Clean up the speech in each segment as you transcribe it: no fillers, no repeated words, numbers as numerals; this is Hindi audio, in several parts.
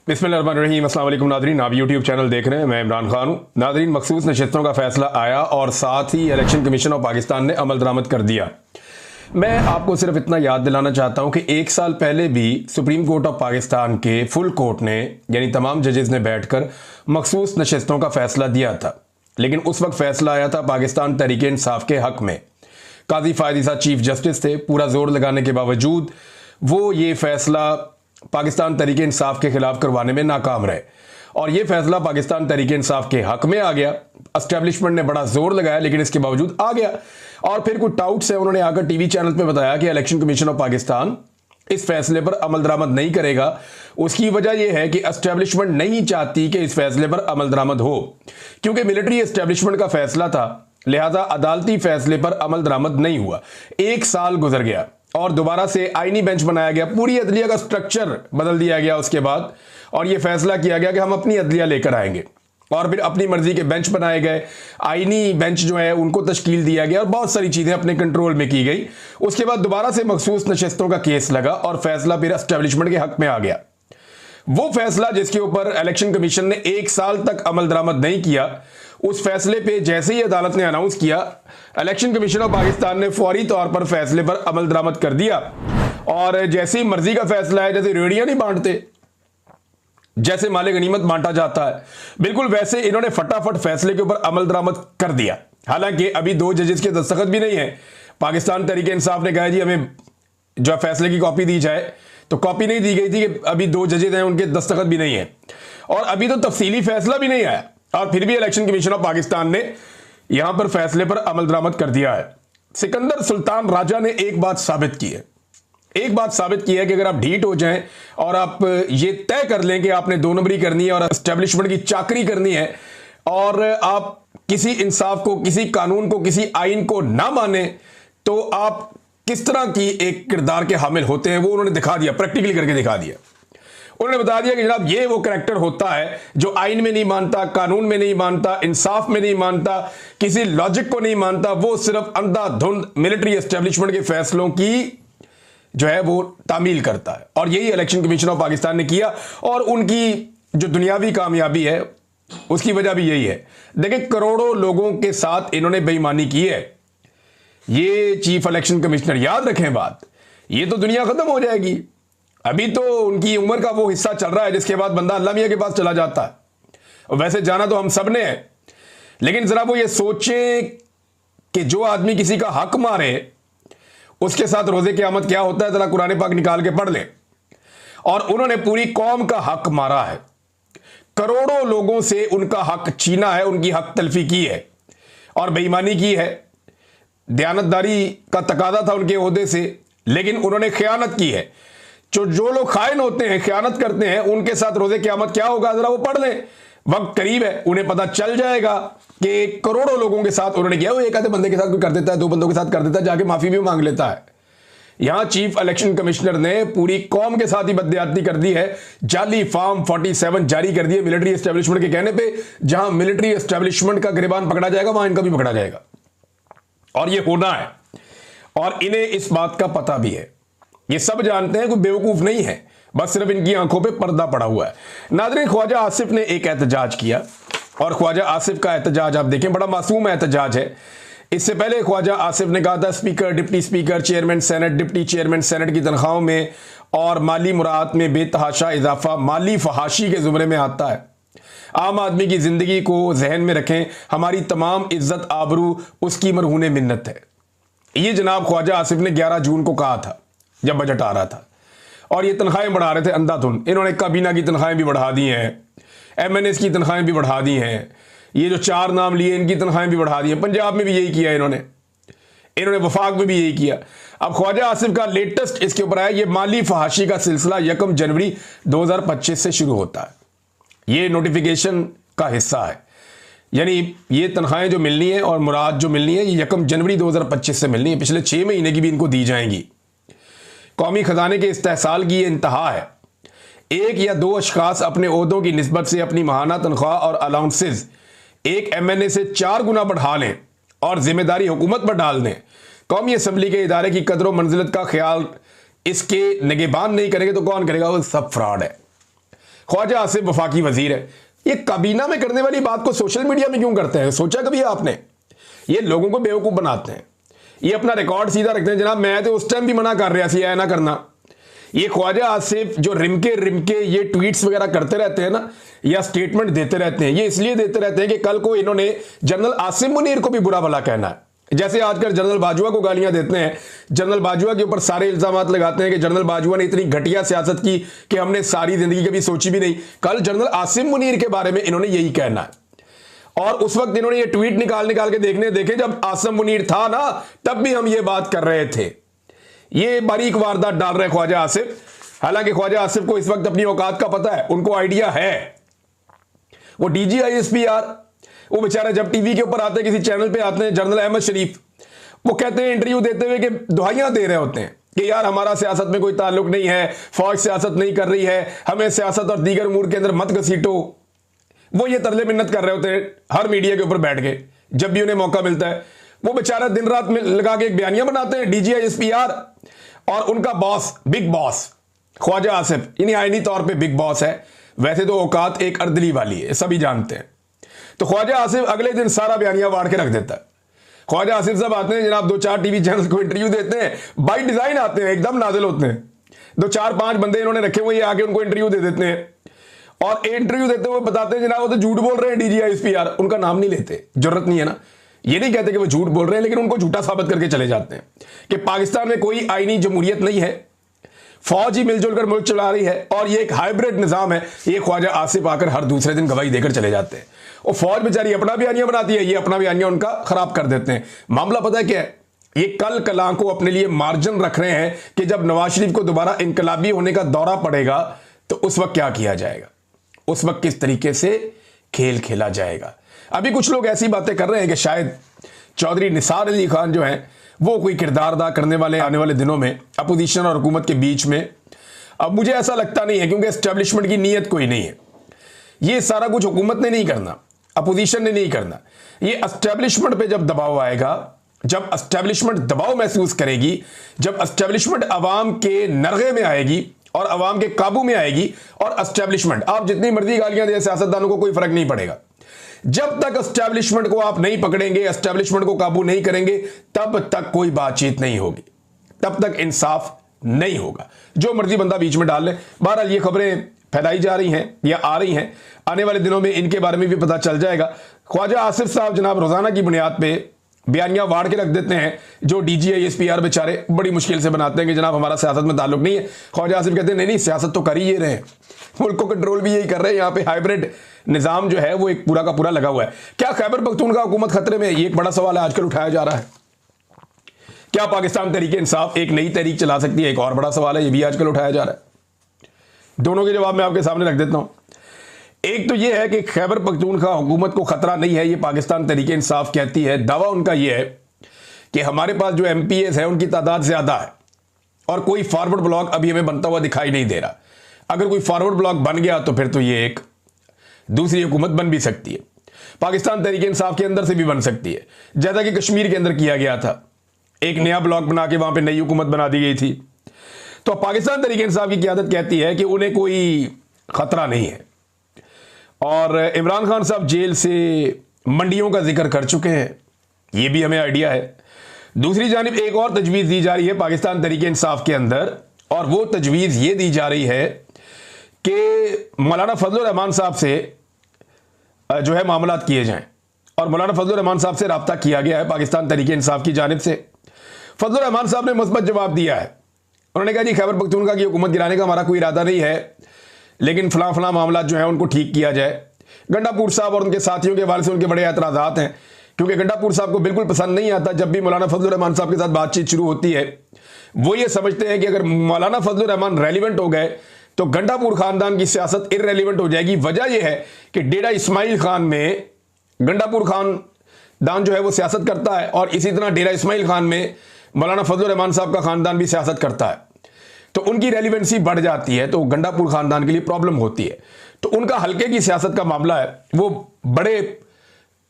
बिस्मिल्लाहिर्रहमानिर्रहीम। अस्सलाम वालेकुम नादरीन, आप यूट्यूब चैनल देख रहे हैं, मैं इमरान खान हूँ। नादरीन, मखसूस नशस्तों का फैसला आया और साथ ही इलेक्शन कमीशन ऑफ पाकिस्तान ने अमल दरामद कर दिया। मैं आपको सिर्फ इतना याद दिलाना चाहता हूँ कि एक साल पहले भी सुप्रीम कोर्ट ऑफ पाकिस्तान के फुल कोर्ट ने यानी तमाम जजेस ने बैठकर मखसूस नशस्तों का फैसला दिया था, लेकिन उस वक्त फैसला आया था पाकिस्तान तहरीक इंसाफ के हक में। काजी फायद ईसा चीफ जस्टिस थे। पूरा जोर लगाने के बावजूद वो ये फैसला पाकिस्तान तहरीक इंसाफ के खिलाफ करवाने में नाकाम रहे और ये फैसला पाकिस्तान तहरीक इंसाफ के हक में आ गया। एस्टेब्लिशमेंट ने बड़ा जोर लगाया लेकिन इसके बावजूद आ गया। और फिर कुछ डाउट्स है, उन्होंने आकर टीवी चैनल पे बताया कि इलेक्शन कमीशन ऑफ पाकिस्तान इस फैसले पर अमल दरामद नहीं करेगा। उसकी वजह यह है कि एस्टेब्लिशमेंट नहीं चाहती कि इस फैसले पर अमल दरामद हो, क्योंकि मिलिट्री एस्टेब्लिशमेंट का फैसला था, लिहाजा अदालती फैसले पर अमल दरामद नहीं हुआ। एक साल गुजर गया और दोबारा से आईनी बेंच बनाया गया, पूरी अदलिया का स्ट्रक्चर बदल दिया गया उसके बाद, और यह फैसला किया गया कि हम अपनी अदलिया लेकर आएंगे। और फिर अपनी मर्जी के बेंच बनाए गए, आईनी बेंच जो है उनको तश्कील दिया गया और बहुत सारी चीजें अपने कंट्रोल में की गई। उसके बाद दोबारा से मखसूस नशस्तों का केस लगा और फैसला फिर एस्टेब्लिशमेंट के हक में आ गया। वो फैसला जिसके ऊपर इलेक्शन कमीशन ने एक साल तक अमल दरामद नहीं किया, उस फैसले पे जैसे ही अदालत ने अनाउंस किया, इलेक्शन कमीशन ऑफ पाकिस्तान ने फौरी तौर पर फैसले पर अमल दरामद कर दिया। और जैसे ही मर्जी का फैसला है, जैसे रेडियां नहीं बांटते, जैसे माले गनीमत बांटा जाता है, बिल्कुल वैसे इन्होंने फटाफट फैसले के ऊपर अमल दरामद कर दिया। हालांकि अभी दो जजेस के दस्तखत भी नहीं है। पाकिस्तान तहरीक इंसाफ ने कहा जी हमें जो फैसले की कॉपी दी जाए, तो कॉपी नहीं दी गई थी कि अभी दो जजेस हैं, उनके दस्तखत भी नहीं है और अभी तो तफसीली फैसला भी नहीं आया। और फिर भी इलेक्शन कमीशन ऑफ पाकिस्तान ने यहां पर फैसले पर अमल दरामद कर दिया है। सिकंदर सुल्तान राजा ने एक बात साबित की है, कि अगर आप ढीठ हो जाएं और आप ये तय कर लें कि आपने दो नंबरी करनी है और एस्टेब्लिशमेंट की चाकरी करनी है और आप किसी इंसाफ को, किसी कानून को, किसी आइन को ना माने, तो आप किस तरह की एक किरदार के हामिल होते हैं, वो उन्होंने दिखा दिया, प्रैक्टिकली करके दिखा दिया। उन्होंने बता दिया कि जनाब ये वो कैरेक्टर होता है जो आइन में नहीं मानता, कानून में नहीं मानता, इंसाफ में नहीं मानता, किसी लॉजिक को नहीं मानता, वो सिर्फ अंधाधुंध मिलिट्री एस्टेब्लिशमेंट के फैसलों की जो है वो तामील करता है। और यही इलेक्शन कमीशन ऑफ पाकिस्तान ने किया और उनकी जो दुनियावी कामयाबी है उसकी वजह भी यही है। देखिए, करोड़ों लोगों के साथ इन्होंने बेईमानी की है। ये चीफ इलेक्शन कमिश्नर, याद रखें बात, ये तो दुनिया खत्म हो जाएगी। अभी तो उनकी उम्र का वो हिस्सा चल रहा है जिसके बाद बंदा अल्लाह मियां के पास चला जाता है। और वैसे जाना तो हम सब ने है, लेकिन जरा वो ये सोचे कि जो आदमी किसी का हक मारे उसके साथ रोजे क़यामत क्या होता है, जरा कुरान पाक निकाल के पढ़ ले। और उन्होंने पूरी कौम का हक मारा है, करोड़ों लोगों से उनका हक छीना है, उनकी हक तलफी की है और बेईमानी की है। दयानतदारी का तकादा था उनके ओहदे से, लेकिन उन्होंने खयानत की है। जो लोग खाइन होते हैं, खयानत करते हैं, उनके साथ रोजे क़यामत क्या होगा जरा वो पढ़ लें, वक्त करीब है, उन्हें पता चल जाएगा कि करोड़ों लोगों के साथ उन्होंने किया। वो एक आधे बंदे के साथ कोई कर देता है, दो बंदों के साथ कर देता है, जाके माफी भी मांग लेता है। यहां चीफ इलेक्शन कमिश्नर ने पूरी कौम के साथ ही बददियाती कर दी है। जाली फॉर्म 47 जारी कर दिए मिलिट्री एस्टेब्लिशमेंट के कहने पे। जहां मिलिट्री एस्टेब्लिशमेंट का गिरबान पकड़ा जाएगा, वहां इनका भी पकड़ा जाएगा और यह होना है। और इन्हें इस बात का पता भी है, ये सब जानते हैं, कोई बेवकूफ नहीं है, बस सिर्फ इनकी आंखों पे पर्दा पड़ा हुआ है। नाज़रीन, ख्वाजा आसिफ ने एक एहतजाज किया और ख्वाजा आसिफ का एहतजाज आप देखें, बड़ा मासूम एहतजाज है। इससे पहले ख्वाजा आसिफ ने कहा था speaker, deputy speaker, chairman senate, deputy chairman senate की तनख्वाहों में और माली मुराद में बेतहाशा इजाफा माली फहाशी के जुमरे में आता है। आम आदमी की जिंदगी को जहन में रखें, हमारी तमाम इज्जत आबरू उसकी मरहूने मिन्नत है। ये जनाब ख्वाजा आसिफ ने 11 जून को कहा था जब बजट आ रहा था। और ये तनख्वाहें बढ़ा रहे थे अंधाधुंध। इन्होंने काबीना की तनख्वाहें भी बढ़ा दी हैं, MNS की तनख्वाहें भी बढ़ा दी हैं, ये जो 4 नाम लिए इनकी तनख्वाहें भी बढ़ा दी हैं। पंजाब में भी यही किया इन्होंने वफाक में भी यही किया। अब ख्वाजा आसिफ का लेटेस्ट इसके ऊपर आया, ये माली फहाशी का सिलसिला 1 जनवरी 2025 से शुरू होता है। ये नोटिफिकेशन का हिस्सा है, यानी ये तनख्वाहें जो मिलनी है और मुराद जो मिलनी है, ये 1 जनवरी 2025 से मिलनी है। पिछले 6 महीने की भी इनको दी जाएंगी। कौमी खजाने के इस्तेहसाल की ये इंतहा है। एक या दो अशखास अपने ओहदों की निस्बत से अपनी माहाना तनख्वाह और अलाउंसेस एक MNA से 4 गुना बढ़ा लें और जिम्मेदारी हुकूमत पर डाल दें। कौमी असम्बली के इदारे की कदर मंजिलत का ख्याल इसके निगहबान नहीं करेंगे तो कौन करेगा? वो सब फ्रॉड है। ख्वाजा आसिफ वफाकी वजीर है। ये काबीना में करने वाली बात को सोशल मीडिया में क्यों करते हैं? सोचा कभी आपने? ये लोगों को बेवकूफ बनाते हैं, ये अपना रिकॉर्ड सीधा रखते हैं। जनाब मैं तो उस टाइम भी मना कर रहा थी ऐ ना करना। ये ख्वाजा आसिफ जो रिमके ये ट्वीट्स वगैरह करते रहते हैं ना, या स्टेटमेंट देते रहते हैं, ये इसलिए देते रहते हैं कि कल को इन्होंने जनरल आसिम मुनीर को भी बुरा भला कहना है। जैसे आजकल जनरल बाजवा को गालियां देते हैं, जनरल बाजवा के ऊपर सारे इल्जाम लगाते हैं कि जनरल बाजवा ने इतनी घटिया सियासत की कि हमने सारी जिंदगी कभी सोची भी नहीं। कल जनरल आसिम मुनीर के बारे में इन्होंने यही कहना है। और उस वक्त इन्होंने ये ट्वीट निकाल के देखे जब आसिम मुनीर था ना, तब भी हम ये बात कर रहे थे। ये बारीक वारदात डाल रहे ख्वाजा आसिफ। हालांकि ख्वाजा आसिफ को इस वक्त अपनी औकात का पता है, उनको आइडिया है। वो DGISPR, वो बेचारे जब टीवी के ऊपर आते हैं, किसी चैनल पे आते हैं, जनरल अहमद शरीफ, वो कहते हैं इंटरव्यू देते हुए कि दुहाइयां दे रहे होते हैं कि यार हमारा सियासत में कोई ताल्लुक नहीं है, फौज सियासत नहीं कर रही है, हमें सियासत और दीगर उमूर के अंदर मत घसीटो। वो ये तरले मिन्नत कर रहे होते हैं हर मीडिया के ऊपर बैठ के, जब भी उन्हें मौका मिलता है। वो बेचारा दिन रात में लगा के एक बयानियां बनाते हैं DGISPR, और उनका boss, big boss Khawaja Asif, यानी आईनी तौर पे बिग बॉस है, वैसे तो औकात एक अर्दली वाली है, सभी जानते हैं। तो ख्वाजा आसिफ अगले दिन सारा बयानिया वाड़ के रख देता है। ख्वाजा आसिफ साहब आते हैं जनाब, 2-4 टीवी चैनल को इंटरव्यू देते हैं, बाई डिजाइन आते हैं, एकदम नाजिल होते हैं। 2-4-5 बंदे इन्होंने रखे हुए, आके उनको इंटरव्यू दे देते हैं, और इंटरव्यू देते हुए बताते हैं जनाब वो तो झूठ बोल रहे हैं DGISPR। उनका नाम नहीं लेते, जरूरत नहीं है ना, ये नहीं कहते कि वो झूठ बोल रहे हैं, लेकिन उनको झूठा साबित करके चले जाते हैं कि पाकिस्तान में कोई आईनी जमहूरियत नहीं है, फौज ही मिलजुल कर मुल्क चला रही है, और ये एक हाइब्रिड निजाम है। ये ख्वाजा आसिफ आकर हर दूसरे दिन गवाही देकर चले जाते हैं। और फौज बेचारी अपना बयानिया बनाती है, ये अपना बयानिया उनका खराब कर देते हैं। मामला पता है क्या है? ये कल कलां को अपने लिए मार्जिन रख रहे हैं कि जब नवाज शरीफ को दोबारा इनकलाबी होने का दौरा पड़ेगा तो उस वक्त क्या किया जाएगा, उस वक्त किस तरीके से खेल खेला जाएगा। अभी कुछ लोग ऐसी बातें कर रहे हैं कि शायद चौधरी निसार अली खान जो है वो कोई किरदार अदा करने वाले आने वाले दिनों में अपोजिशन और हुकूमत के बीच में। अब मुझे ऐसा लगता नहीं है, क्योंकि एस्टेब्लिशमेंट की नीयत कोई नहीं है। ये सारा कुछ हुकूमत ने नहीं करना, अपोजिशन ने नहीं करना। ये एस्टेब्लिशमेंट पे जब दबाव आएगा, जब एस्टेब्लिशमेंट दबाव महसूस करेगी, जब एस्टेब्लिशमेंट अवाम के नरगे में आएगी और अवाम के काबू में आएगी, और एस्टेब्लिशमेंट, आप जितनी मर्जी गालियां दें सियासतदानों को कोई फर्क नहीं पड़ेगा। जब तक एस्टेब्लिशमेंट को आप नहीं पकड़ेंगे, एस्टेब्लिशमेंट को काबू नहीं करेंगे, तब तक कोई बातचीत नहीं होगी, तब तक इंसाफ नहीं होगा। जो मर्जी बंदा बीच में डाल ले। बहरहाल ये खबरें फैलाई जा रही हैं या आ रही हैं, आने वाले दिनों में इनके बारे में भी पता चल जाएगा। ख्वाजा आसिफ साहब जनाब रोजाना की बुनियाद पे बयानियां वाड़ के रख देते हैं, जो DGISPR बेचारे बड़ी मुश्किल से बनाते हैं कि जनाब हमारा सियासत में ताल्लुक नहीं है। ख्वाजा आसिफ कहते हैं नहीं नहीं, सियासत तो कर ही ये रहे हैं, मुल्क को कंट्रोल भी यही कर रहे हैं। यहाँ पे हाइब्रिड निजाम जो है वो एक पूरा का पूरा लगा हुआ है। क्या खैबर पख्तूनख्वा हुकूमत खतरे में? ये एक बड़ा सवाल है, आजकल उठाया जा रहा है। क्या पाकिस्तान तहरीक इंसाफ एक नई तहरीक चला सकती है? एक और बड़ा सवाल है, ये भी आजकल उठाया जा रहा है। दोनों के जवाब मैं आपके सामने रख देता हूं। एक तो यह है कि खैबर पख्तूनख्वा हुकूमत को खतरा नहीं है, ये पाकिस्तान तहरीक इंसाफ कहती है। दावा उनका यह है कि हमारे पास जो MPs है उनकी तादाद ज्यादा है, और कोई फॉरवर्ड ब्लॉक अभी हमें बनता हुआ दिखाई नहीं दे रहा। अगर कोई फॉरवर्ड ब्लॉक बन गया तो फिर तो ये एक दूसरी हुकूमत बन भी सकती है, पाकिस्तान तहरीक इंसाफ के अंदर से भी बन सकती है, जैसा कि कश्मीर के अंदर किया गया था। एक नया ब्लॉक बना के वहां पे नई हुकूमत बना दी गई थी। तो पाकिस्तान तहरीक इंसाफ की क़यादत कहती है कि उन्हें कोई खतरा नहीं है। और इमरान खान साहब जेल से मंडियों का जिक्र कर चुके हैं, ये भी हमें आइडिया है। दूसरी जानिब एक और तजवीज़ दी जा रही है पाकिस्तान तहरीक इंसाफ के अंदर, और वो तजवीज़ ये दी जा रही है कि मौलाना फजलुर रहमान साहब से जो है मामलात किए जाएं। और मौलाना फजलुर रहमान साहब से रब्ता किया गया है पाकिस्तान तहरीक इंसाफ की जानिब से। फजलुर रहमान साहब ने मुस्बत जवाब दिया है। उन्होंने कहा जी खैबर पख्तूनख्वा की हुकूमत गिराने का हमारा कोई इरादा नहीं है, लेकिन फलां फलां मामला जो है उनको ठीक किया जाए। गंडापुर साहब और उनके साथियों के हवाले से उनके बड़े एतराज़ात हैं, क्योंकि गंडापुर साहब को बिल्कुल पसंद नहीं आता जब भी मौलाना फजलुर रहमान साहब के साथ बातचीत शुरू होती है। वो ये समझते हैं कि अगर मौलाना फजलुर रहमान रेलिवेंट हो गए तो गंडापुर खानदान की सियासत इररेलिवेंट हो जाएगी। वजह यह है कि डेरा इस्माइल खान में गंडापुर खानदान जो है वो सियासत करता है, और इसी तरह डेरा इस्माइल खान में मौलाना फजलुर रहमान साहब का खानदान भी सियासत करता है। तो उनकी रेलिवेंसी बढ़ जाती है, तो गंडापुर खानदान के लिए प्रॉब्लम होती है। तो उनका हल्के की सियासत का मामला है, वो बड़े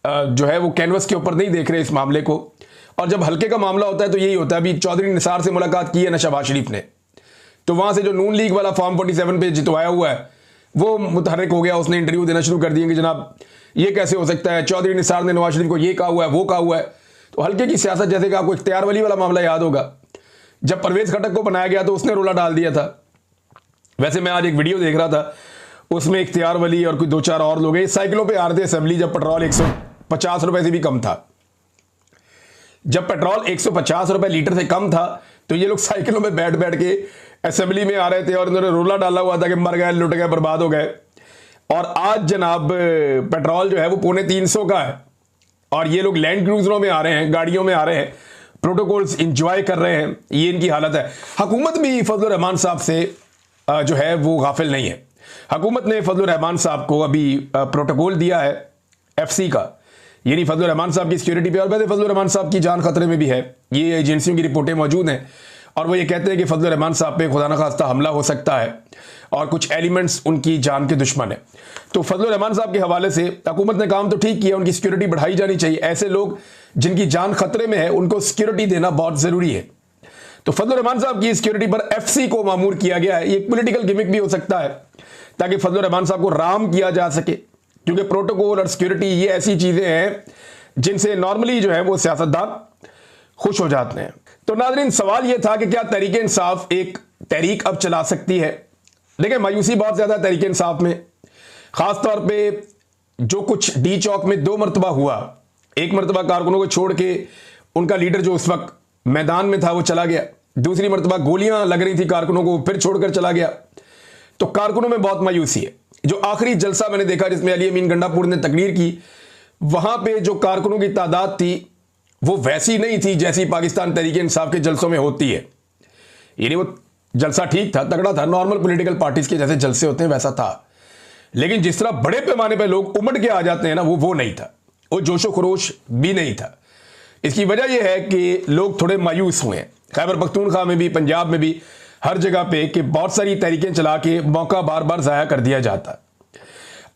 जो है वो कैनवस के ऊपर नहीं देख रहे इस मामले को। और जब हल्के का मामला होता है तो यही होता है। अभी चौधरी निसार से मुलाकात की है ना शहबाज शरीफ ने, तो वहां से जो नून लीग वाला फॉर्म 47 पे जितवाया हुआ है वो मुतहर्रिक हो गया, उसने इंटरव्यू देना शुरू कर दिए कि जनाब ये कैसे हो सकता है, चौधरी निसार ने नवाज शरीफ को ये कहा हुआ है, वो कहा हुआ है। तो हल्के की सियासत, जैसे कि आपको इख्तियार वली वाला मामला याद होगा, जब परवेज खटक को बनाया गया तो उसने रोला डाल दिया था। वैसे मैं आज एक वीडियो देख रहा था, उसमें इख्तियार वली और कोई 2-4 और लोग साइकिलों पे आ रहे थे असेंबली, जब पेट्रोल 150 रुपए से भी कम था। जब पेट्रोल 150 रुपए लीटर से कम था तो ये लोग साइकिलों में बैठ बैठ के असेंबली में आ रहे थे और इन्होंने रोला डाला हुआ था कि मर गए, लुट गए, बर्बाद हो गए। और आज जनाब पेट्रोल जो है वो 350 का है और ये लोग लैंड क्रूजरों में आ रहे हैं, गाड़ियों में आ रहे हैं, प्रोटोकॉल्स इंजॉय कर रहे हैं। ये इनकी हालत है। हुकूमत भी फजल रहमान साहब से जो है वो गाफिल नहीं है। हुकूमत ने फजल रहमान साहब को अभी प्रोटोकॉल दिया है FC का, यानी फजल रहमान साहब की सिक्योरिटी पे। और वैसे फजल रहमान साहब की जान खतरे में भी है, ये एजेंसियों की रिपोर्टें मौजूद हैं और वो ये कहते हैं कि फजल रहमान साहब पे खुदा न खास्ता हमला हो सकता है और कुछ एलिमेंट्स उनकी जान के दुश्मन है। तो फजल रहमान साहब के हवाले से हुकूमत ने काम तो ठीक किया, उनकी सिक्योरिटी बढ़ाई जानी चाहिए। ऐसे लोग जिनकी जान खतरे में है उनको सिक्योरिटी देना बहुत जरूरी है। तो फजल रहमान साहब की सिक्योरिटी पर FC को मामूर किया गया है। ये एक पॉलिटिकल गिमिक भी हो सकता है ताकि फजल रहमान साहब को राम किया जा सके, क्योंकि प्रोटोकॉल और सिक्योरिटी ये ऐसी चीजें हैं जिनसे नॉर्मली जो है वो सियासतदान खुश हो जाते हैं। तो नाज़रीन, सवाल यह था कि क्या तहरीक इंसाफ एक तहरीक अब चला सकती है। देखिए, मायूसी बहुत ज्यादा तहरीक इंसाफ में, खासतौर पे जो कुछ डी चौक में 2 मरतबा हुआ। एक मरतबा कारकुनों को छोड़ के उनका लीडर जो उस वक्त मैदान में था वो चला गया, दूसरी मरतबा गोलियां लग रही थी कारकुनों को, फिर छोड़कर चला गया। तो कारकुनों में बहुत मायूसी है। जो आखिरी जलसा मैंने देखा जिसमें अली अमीन गंडापुर ने तकरीर की, वहां पे जो कारकुनों की तादाद थी वो वैसी नहीं थी जैसी पाकिस्तान तहरीक इंसाफ के जलसों में होती है। यानी वो जलसा ठीक था, तगड़ा था, नॉर्मल पॉलिटिकल पार्टीज के जैसे जलसे होते हैं वैसा था। लेकिन जिस तरह बड़े पैमाने पर लोग उमड़ के आ जाते हैं ना, वो नहीं था, वो जोशो खरोश भी नहीं था। इसकी वजह यह है कि लोग थोड़े मायूस हुए हैं, खैबर पख्तूनख्वा में भी, पंजाब में भी, हर जगह पे, कि बहुत सारी तहरीकें चला के मौका बार बार जाया कर दिया जाता।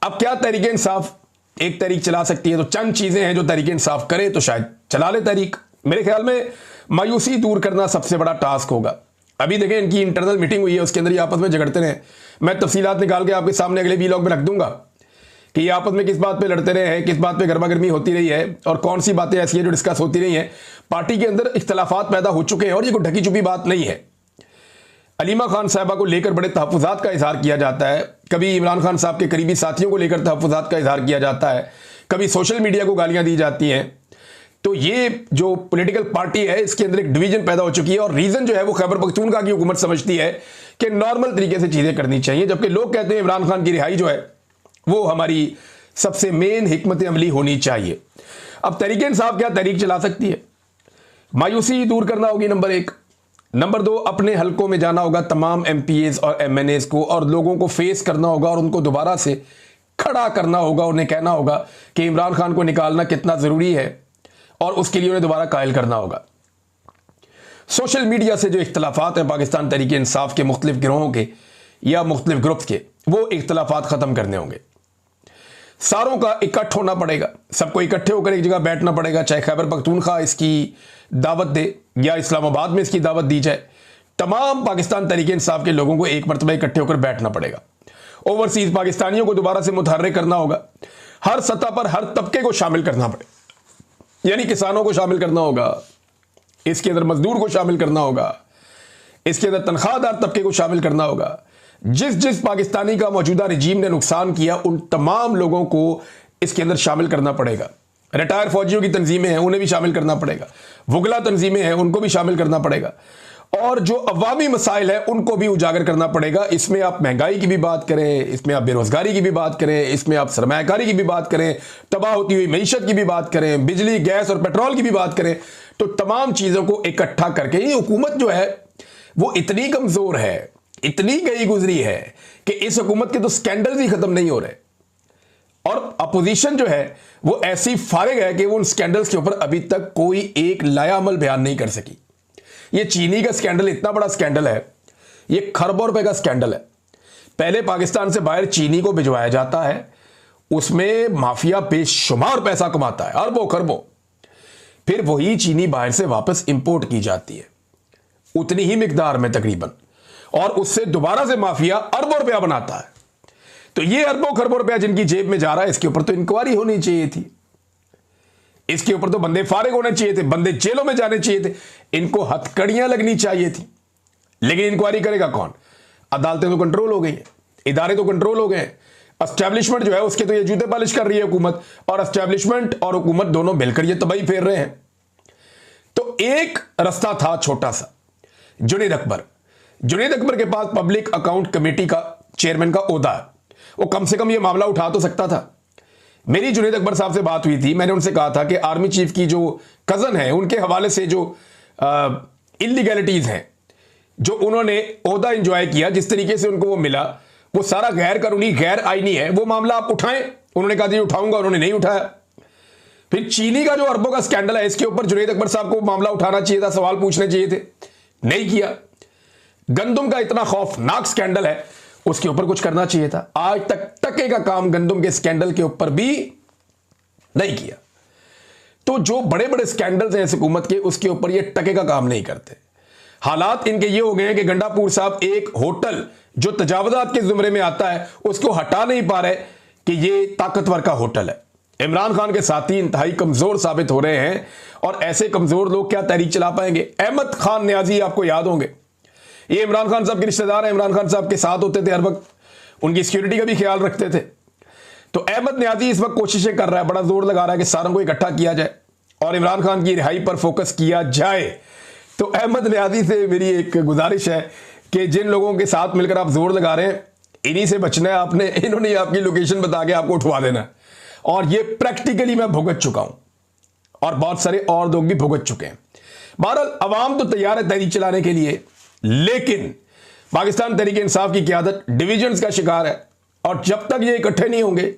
अब क्या तहरीक इंसाफ एक तहरीक चला सकती है? तो चंद चीजें हैं जो तहरीक इंसाफ करे तो शायद चला ले तहरीक। मेरे ख्याल में मायूसी दूर करना सबसे बड़ा टास्क होगा। अभी देखें, इनकी इंटरनल मीटिंग हुई है, उसके अंदर ये आपस में झगड़ते रहे। मैं तफसीलात निकाल के आपके सामने अगले वीलॉग में रख दूंगा कि ये आपस में किस बात पे लड़ते रहे हैं, किस बात पे गर्मा गर्मी होती रही है और कौन सी बातें ऐसी हैं जो डिस्कस होती रही हैं। पार्टी के अंदर इख्तलाफात पैदा हो चुके हैं और ये कोई ढकी छुपी बात नहीं है। अलीमा खान साहबा को लेकर बड़े तहफ़्फ़ुज़ात का इजहार किया जाता है, कभी इमरान खान साहब के करीबी साथियों को लेकर तहफ़्फ़ुज़ात का इजहार किया जाता है, कभी सोशल मीडिया को गालियां दी जाती हैं। तो ये जो पॉलिटिकल पार्टी है इसके अंदर एक डिवीजन पैदा हो चुकी है और रीजन जो है वो खैबर पख्तूनख्वा की हुकूमत समझती है कि नॉर्मल तरीके से चीजें करनी चाहिए, जबकि लोग कहते हैं इमरान खान की रिहाई जो है वो हमारी सबसे मेन हिकमत अमली होनी चाहिए। अब तहरीक इंसाफ क्या तहरीक चला सकती है? मायूसी दूर करना होगी नंबर 1। नंबर 2, अपने हलकों में जाना होगा तमाम MPAs और MNAs को और लोगों को फेस करना होगा और उनको दोबारा से खड़ा करना होगा। उन्हें कहना होगा कि इमरान खान को निकालना कितना जरूरी है और उसके लिए उन्हें दोबारा कायल करना होगा। सोशल मीडिया से जो इख्तलाफात हैं पाकिस्तान तहरीक इंसाफ के मुख्तलिफ गिरोहों के या मुख्तलिफ ग्रुप्स के, वो इख्तलाफात खत्म करने होंगे। सारों का इकट्ठ होना पड़ेगा, सबको इकट्ठे होकर एक जगह बैठना पड़ेगा, चाहे खैबर पख्तूनख्वा इसकी दावत दे या इस्लामाबाद में इसकी दावत दी जाए। तमाम पाकिस्तान तहरीक इंसाफ के लोगों को एक मरतबा इकट्ठे होकर बैठना पड़ेगा। ओवरसीज पाकिस्तानियों को दोबारा से मुतहर्रिक करना होगा, हर सतह पर हर तबके को शामिल करना पड़ेगा। यानी किसानों को शामिल करना होगा, इसके अंदर मजदूर को शामिल करना होगा, इसके अंदर तनख्वाहदार तबके को शामिल करना होगा। जिस जिस पाकिस्तानी का मौजूदा रिजीम ने नुकसान किया उन तमाम लोगों को इसके अंदर शामिल करना पड़ेगा। रिटायर फौजियों की तंजीमें हैं उन्हें भी शामिल करना पड़ेगा, वुगला तंजीमें हैं उनको भी शामिल करना पड़ेगा और जो अवामी मसाइल है उनको भी उजागर करना पड़ेगा। इसमें आप महंगाई की भी बात करें, इसमें आप बेरोजगारी की भी बात करें, इसमें आप सरमायाकारी की भी बात करें, तबाह होती हुई मईशत की भी बात करें, बिजली गैस और पेट्रोल की भी बात करें। तो तमाम चीजों को इकट्ठा करके, ये हुकूमत जो है वो इतनी कमजोर है, इतनी गई गुजरी है कि इस हुकूमत के तो स्कैंडल्स ही खत्म नहीं हो रहे और अपोजिशन जो है वो ऐसी फारिग है कि वो उन स्कैंडल्स के ऊपर अभी तक कोई एक लाया अमल बयान नहीं कर सकी। ये चीनी का स्कैंडल इतना बड़ा स्कैंडल है, ये खरबों रुपए का स्कैंडल है। पहले पाकिस्तान से बाहर चीनी को भिजवाया जाता है, उसमें माफिया बेशुमार पैसा कमाता है, अरबों खरबों। फिर वही चीनी बाहर से वापस इंपोर्ट की जाती है उतनी ही मिकदार में तकरीबन, और उससे दोबारा से माफिया अरबों रुपया बनाता है। तो ये अरबों खरबों रुपया जिनकी जेब में जा रहा है, इसके ऊपर तो इंक्वायरी होनी चाहिए थी, इसके ऊपर तो बंदे फारिग होने चाहिए थे, बंदे जेलों में जाने चाहिए थे, इनको हथकड़ियां लगनी चाहिए थी। लेकिन इंक्वायरी करेगा कौन? अदालतें तो कंट्रोल हो गई हैं, इदारे तो कंट्रोल हो गए हैं, एस्टैब्लिशमेंट जो है उसके तो ये जूते पालिश कर रही है हुकूमत, और एस्टैब्लिशमेंट और हुकूमत दोनों मिलकर ये तबाही फेर रहे हैं। तो एक रास्ता था छोटा सा, जुनैद अकबर के पास पब्लिक अकाउंट कमेटी का चेयरमैन का ओहदा है, वो कम से कम ये मामला उठा तो सकता था। मेरी जुनैद अकबर साहब से बात हुई थी, मैंने उनसे कहा था कि आर्मी चीफ की जो कजन है उनके हवाले से जो इलीगैलिटीज हैं, जो उन्होंने ओहदा इंजॉय किया, जिस तरीके से उनको वो मिला, वो सारा गैर कानूनी गैर आईनी है, वो मामला आप उठाएं। उन्होंने कहा जी उठाऊंगा, उन्होंने नहीं उठाया। फिर चीनी का जो अरबों का स्कैंडल है, इसके ऊपर जुनैद अकबर साहब को मामला उठाना चाहिए था, सवाल पूछने चाहिए थे, नहीं किया। गंदम का इतना खौफनाक स्कैंडल है, उसके ऊपर कुछ करना चाहिए था। आज तक टके का काम गंदम के स्कैंडल के ऊपर भी नहीं किया। तो जो बड़े बड़े स्कैंडल्स हैं इस हुकूमत के, उसके ऊपर ये टके का काम नहीं करते। हालात इनके ये हो गए हैं कि गंडापुर साहब एक होटल जो तजावजात के जुमरे में आता है उसको हटा नहीं पा रहे कि ये ताकतवर का होटल है। इमरान खान के साथी इंतहाई कमजोर साबित हो रहे हैं, और ऐसे कमजोर लोग क्या तहरीक चला पाएंगे? अहमद खान न्याजी आपको याद होंगे, ये इमरान खान साहब के रिश्तेदार हैं, इमरान खान साहब के साथ होते थे हर वक्त, उनकी सिक्योरिटी का भी ख्याल रखते थे। तो अहमद न्याजी इस वक्त कोशिशें कर रहा है, बड़ा जोर लगा रहा है कि सारों को इकट्ठा किया जाए और इमरान खान की रिहाई पर फोकस किया जाए। तो अहमद न्याजी से मेरी एक गुजारिश है कि जिन लोगों के साथ मिलकर आप जोर लगा रहे हैं, इन्हीं से बचना है आपने। इन्होंने आपकी लोकेशन बता के आपको उठवा देना है, और ये प्रैक्टिकली मैं भुगत चुका हूं, और बहुत सारे और लोग भी भुगत चुके हैं। बहरहाल अवाम तो तैयार है तहरीक चलाने के लिए, लेकिन पाकिस्तान तहरीक-ए-इंसाफ की क़यादत डिविजन्स का शिकार है, और जब तक ये इकट्ठे नहीं होंगे,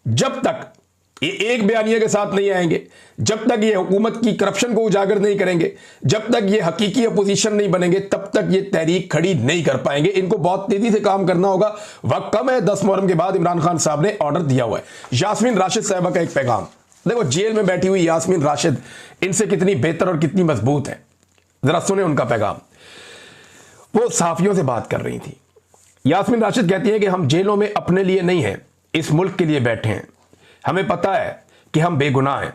जब तक ये एक बयानिया के साथ नहीं आएंगे, जब तक ये हुकूमत की करप्शन को उजागर नहीं करेंगे, जब तक ये हकीकी अपोजिशन नहीं बनेंगे, तब तक ये तहरीक खड़ी नहीं कर पाएंगे। इनको बहुत तेजी से काम करना होगा, वक्त कम है। 10 मुहर्रम के बाद इमरान खान साहब ने ऑर्डर दिया हुआ है। यास्मीन राशिद साहबा का एक पैगाम देखो, जेल में बैठी हुई यास्मीन राशिद इनसे कितनी बेहतर और कितनी मजबूत है, जरा सुने उनका पैगाम। वो सहाफियों से बात कर रही थी। यास्मीन राशिद कहती है कि हम जेलों में अपने लिए नहीं हैं, इस मुल्क के लिए बैठे हैं। हमें पता है कि हम बेगुनाह हैं,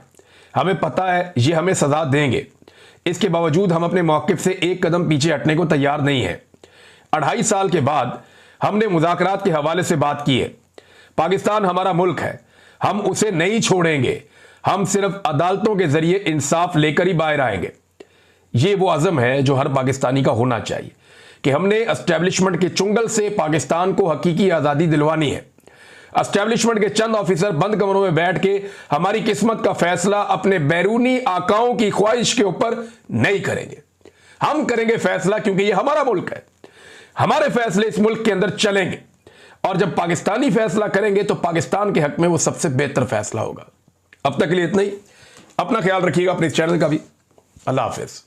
हमें पता है ये हमें सजा देंगे, इसके बावजूद हम अपने मौक़िफ़ से एक कदम पीछे हटने को तैयार नहीं हैं। 2.5 साल के बाद हमने मुज़ाकरात के हवाले से बात की है। पाकिस्तान हमारा मुल्क है, हम उसे नहीं छोड़ेंगे, हम सिर्फ अदालतों के ज़रिए इंसाफ लेकर ही बाहर आएंगे। ये वो अज़म है जो हर पाकिस्तानी का होना चाहिए कि हमने एस्टैब्लिशमेंट के चुंगल से पाकिस्तान को हकीकी आज़ादी दिलवानी है। एस्टैब्लिशमेंट के चंद ऑफिसर बंद कमरों में बैठ के हमारी किस्मत का फैसला अपने बैरूनी आकाओं की ख्वाहिश के ऊपर नहीं करेंगे। हम करेंगे फैसला, क्योंकि ये हमारा मुल्क है, हमारे फैसले इस मुल्क के अंदर चलेंगे, और जब पाकिस्तानी फैसला करेंगे तो पाकिस्तान के हक में वो सबसे बेहतर फैसला होगा। अब तक के लिए इतना ही। अपना ख्याल रखिएगा, अपने इस चैनल का भी। अल्लाह हाफिज।